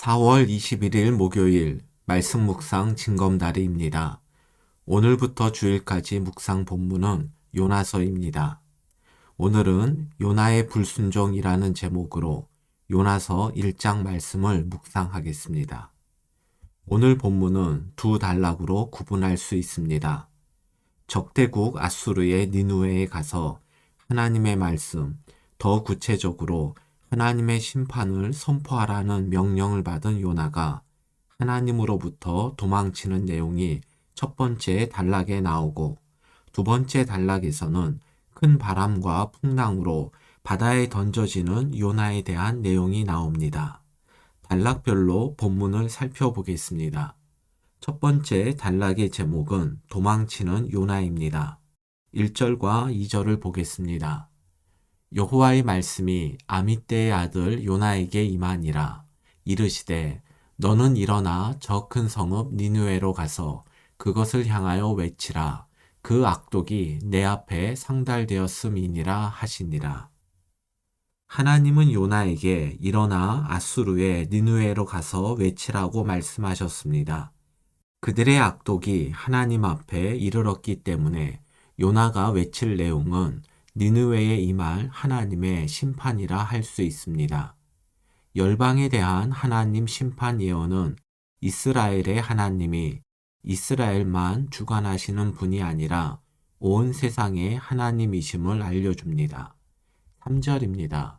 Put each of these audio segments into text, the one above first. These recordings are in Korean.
4월 21일 목요일 말씀 묵상 징검다리입니다. 오늘부터 주일까지 묵상 본문은 요나서입니다. 오늘은 요나의 불순종이라는 제목으로 요나서 1장 말씀을 묵상하겠습니다. 오늘 본문은 두 단락으로 구분할 수 있습니다. 적대국 아수르의 니느웨에 가서 하나님의 말씀, 더 구체적으로 하나님의 심판을 선포하라는 명령을 받은 요나가 하나님으로부터 도망치는 내용이 첫 번째 단락에 나오고, 두 번째 단락에서는 큰 바람과 풍랑으로 바다에 던져지는 요나에 대한 내용이 나옵니다. 단락별로 본문을 살펴보겠습니다. 첫 번째 단락의 제목은 도망치는 요나입니다. 1절과 2절을 보겠습니다. 여호와의 말씀이 아미떼의 아들 요나에게 임하니라. 이르시되 너는 일어나 저 큰 성읍 니느웨로 가서 그것을 향하여 외치라. 그 악독이 내 앞에 상달되었음이니라 하시니라. 하나님은 요나에게 일어나 아수르의 니느웨로 가서 외치라고 말씀하셨습니다. 그들의 악독이 하나님 앞에 이르렀기 때문에 요나가 외칠 내용은 니느웨에 임할 하나님의 심판이라 할 수 있습니다. 열방에 대한 하나님 심판 예언은 이스라엘의 하나님이 이스라엘만 주관하시는 분이 아니라 온 세상의 하나님이심을 알려줍니다. 3절입니다.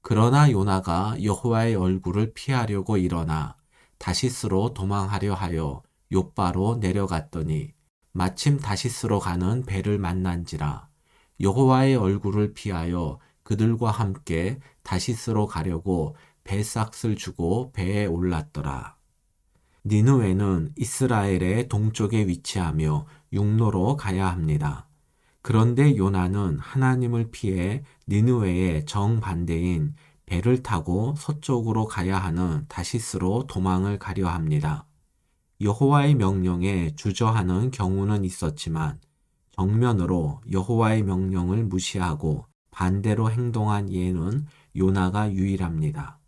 그러나 요나가 여호와의 얼굴을 피하려고 일어나 다시스로 도망하려 하여 욥바로 내려갔더니 마침 다시스로 가는 배를 만난지라. 여호와의 얼굴을 피하여 그들과 함께 다시스로 가려고 배삭을 주고 배에 올랐더라. 니느웨는 이스라엘의 동쪽에 위치하며 육로로 가야 합니다. 그런데 요나는 하나님을 피해 니느웨의 정반대인 배를 타고 서쪽으로 가야 하는 다시스로 도망을 가려 합니다. 여호와의 명령에 주저하는 경우는 있었지만 정면으로 여호와의 명령을 무시하고 반대로 행동한 예는 요나가 유일합니다.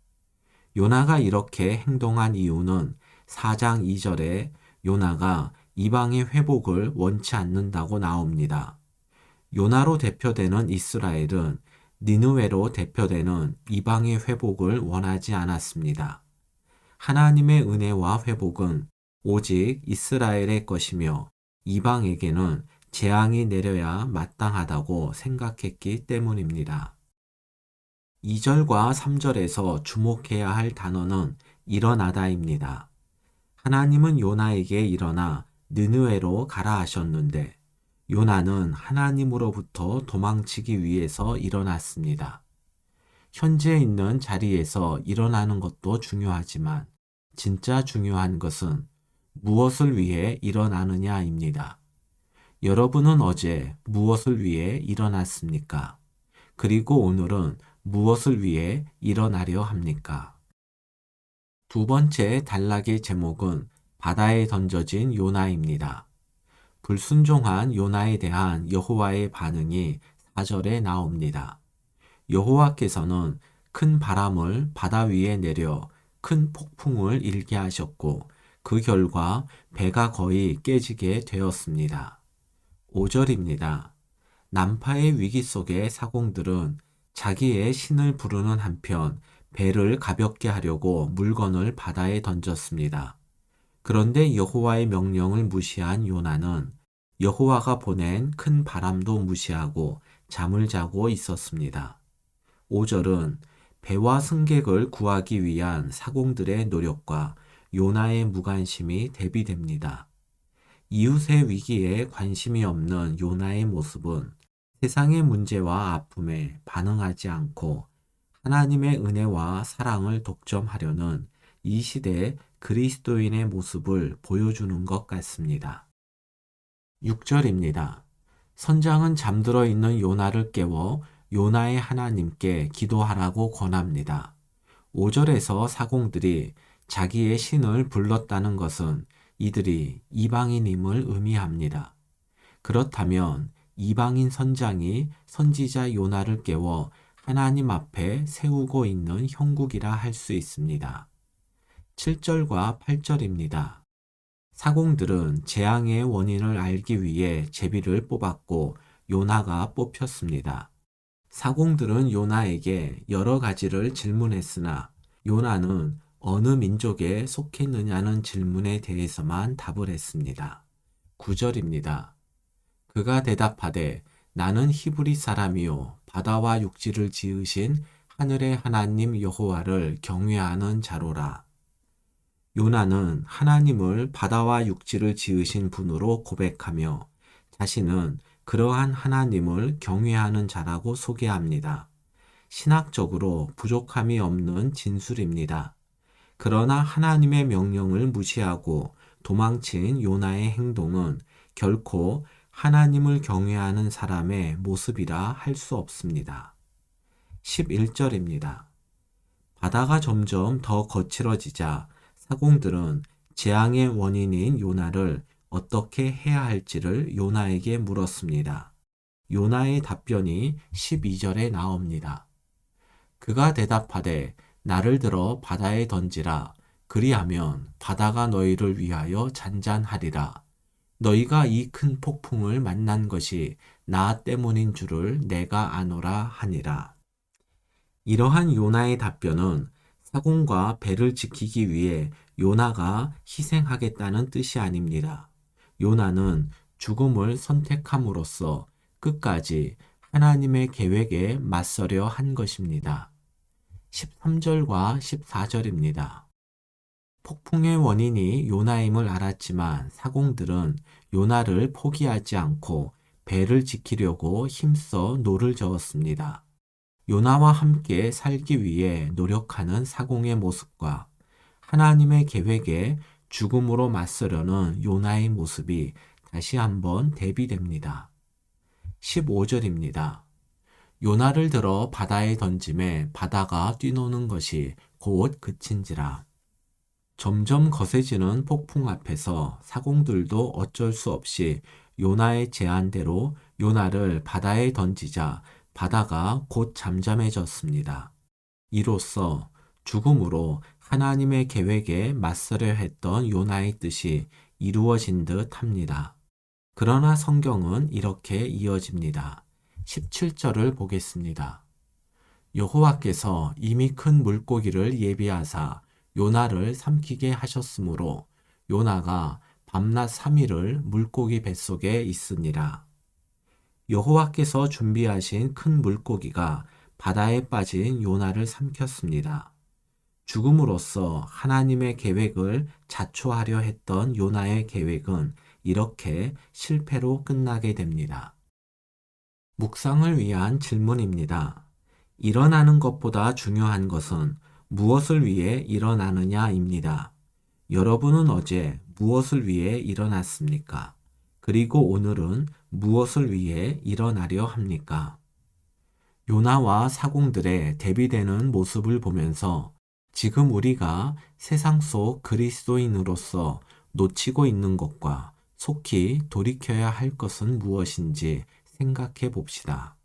요나가 이렇게 행동한 이유는 4장 2절에 요나가 이방의 회복을 원치 않는다고 나옵니다. 요나로 대표되는 이스라엘은 니느웨로 대표되는 이방의 회복을 원하지 않았습니다. 하나님의 은혜와 회복은 오직 이스라엘의 것이며 이방에게는 재앙이 내려야 마땅하다고 생각했기 때문입니다. 2절과 3절에서 주목해야 할 단어는 일어나다입니다. 하나님은 요나에게 일어나 느느웨로 가라 하셨는데 요나는 하나님으로부터 도망치기 위해서 일어났습니다. 현재 있는 자리에서 일어나는 것도 중요하지만 진짜 중요한 것은 무엇을 위해 일어나느냐입니다. 여러분은 어제 무엇을 위해 일어났습니까? 그리고 오늘은 무엇을 위해 일어나려 합니까? 두 번째 단락의 제목은 바다에 던져진 요나입니다. 불순종한 요나에 대한 여호와의 반응이 4절에 나옵니다. 여호와께서는 큰 바람을 바다 위에 내려 큰 폭풍을 일게 하셨고 그 결과 배가 거의 깨지게 되었습니다. 5절입니다. 난파의 위기 속의 사공들은 자기의 신을 부르는 한편 배를 가볍게 하려고 물건을 바다에 던졌습니다. 그런데 여호와의 명령을 무시한 요나는 여호와가 보낸 큰 바람도 무시하고 잠을 자고 있었습니다. 5절은 배와 승객을 구하기 위한 사공들의 노력과 요나의 무관심이 대비됩니다. 이웃의 위기에 관심이 없는 요나의 모습은 세상의 문제와 아픔에 반응하지 않고 하나님의 은혜와 사랑을 독점하려는 이 시대의 그리스도인의 모습을 보여주는 것 같습니다. 6절입니다. 선장은 잠들어 있는 요나를 깨워 요나의 하나님께 기도하라고 권합니다. 5절에서 사공들이 자기의 신을 불렀다는 것은 이들이 이방인임을 의미합니다. 그렇다면 이방인 선장이 선지자 요나를 깨워 하나님 앞에 세우고 있는 형국이라 할 수 있습니다. 7절과 8절입니다. 사공들은 재앙의 원인을 알기 위해 제비를 뽑았고 요나가 뽑혔습니다. 사공들은 요나에게 여러 가지를 질문했으나 요나는 어느 민족에 속했느냐는 질문에 대해서만 답을 했습니다. 9절입니다. 그가 대답하되 나는 히브리 사람이요 바다와 육지를 지으신 하늘의 하나님 여호와를 경외하는 자로라. 요나는 하나님을 바다와 육지를 지으신 분으로 고백하며 자신은 그러한 하나님을 경외하는 자라고 소개합니다. 신학적으로 부족함이 없는 진술입니다. 그러나 하나님의 명령을 무시하고 도망친 요나의 행동은 결코 하나님을 경외하는 사람의 모습이라 할 수 없습니다. 11절입니다. 바다가 점점 더 거칠어지자 사공들은 재앙의 원인인 요나를 어떻게 해야 할지를 요나에게 물었습니다. 요나의 답변이 12절에 나옵니다. 그가 대답하되 나를 들어 바다에 던지라. 그리하면 바다가 너희를 위하여 잔잔하리라. 너희가 이 큰 폭풍을 만난 것이 나 때문인 줄을 내가 아노라 하니라. 이러한 요나의 답변은 사공과 배를 지키기 위해 요나가 희생하겠다는 뜻이 아닙니다. 요나는 죽음을 선택함으로써 끝까지 하나님의 계획에 맞서려 한 것입니다. 13절과 14절입니다. 폭풍의 원인이 요나임을 알았지만 사공들은 요나를 포기하지 않고 배를 지키려고 힘써 노를 저었습니다. 요나와 함께 살기 위해 노력하는 사공의 모습과 하나님의 계획에 죽음으로 맞서려는 요나의 모습이 다시 한번 대비됩니다. 15절입니다. 요나를 들어 바다에 던짐에 바다가 뛰노는 것이 곧 그친지라. 점점 거세지는 폭풍 앞에서 사공들도 어쩔 수 없이 요나의 제안대로 요나를 바다에 던지자 바다가 곧 잠잠해졌습니다. 이로써 죽음으로 하나님의 계획에 맞서려 했던 요나의 뜻이 이루어진 듯 합니다. 그러나 성경은 이렇게 이어집니다. 17절을 보겠습니다. 여호와께서 이미 큰 물고기를 예비하사 요나를 삼키게 하셨으므로 요나가 밤낮 3일을 물고기 뱃속에 있으니라. 여호와께서 준비하신 큰 물고기가 바다에 빠진 요나를 삼켰습니다. 죽음으로써 하나님의 계획을 자초하려 했던 요나의 계획은 이렇게 실패로 끝나게 됩니다. 묵상을 위한 질문입니다. 일어나는 것보다 중요한 것은 무엇을 위해 일어나느냐입니다. 여러분은 어제 무엇을 위해 일어났습니까? 그리고 오늘은 무엇을 위해 일어나려 합니까? 요나와 사공들의 대비되는 모습을 보면서 지금 우리가 세상 속 그리스도인으로서 놓치고 있는 것과 속히 돌이켜야 할 것은 무엇인지 생각해 봅시다.